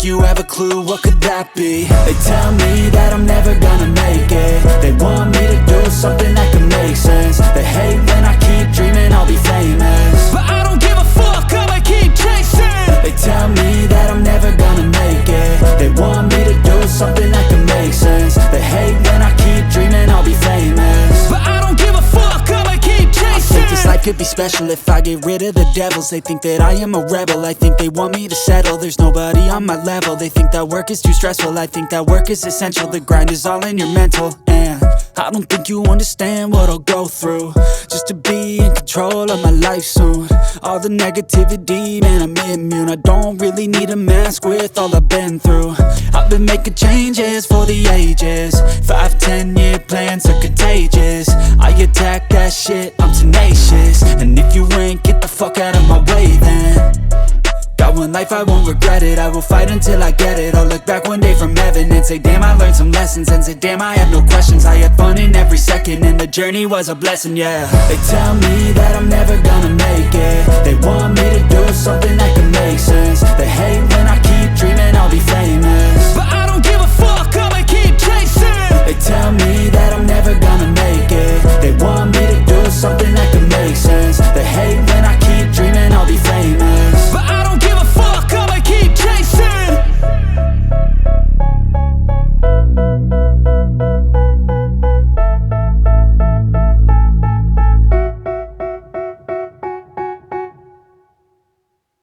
think you have a clue, what could that be? They tell me that I'm never gonna make it. They want me to do something that can make sense. They hate when I keep dreaming I'll be famous, but I don't give a fuck, I'ma keep chasing. They tell me that I'm never gonna make it. They want me to do something that can make sense. They hate when I keep dreaming I'll be famous, but I don't give a fuck, I'ma keep chasing. I think this life could be special if I get rid of the devils. They think that I am a rebel, I think they want me to settle. There's nobody on my level, they think that work is too stressful. I think that work is essential, the grind is all in your mental. And I don't think you understand what I'll go through just to be in control of my life soon. All the negativity, man, I'm immune. I don't really need a mask with all I've been through. I've been making changes for the ages. 5-10 year plans are contagious. I attack that shit, I'm tenacious. And if you ain't, get the fuck out of my way then. Got one life, I won't regret it. I will fight until I get it. I'll look back one day from heaven and say, damn, I learned some lessons. And say, damn, I have no questions. I had fun in every second and the journey was a blessing, yeah. They tell me that I'm never gonna make it. They want me to do something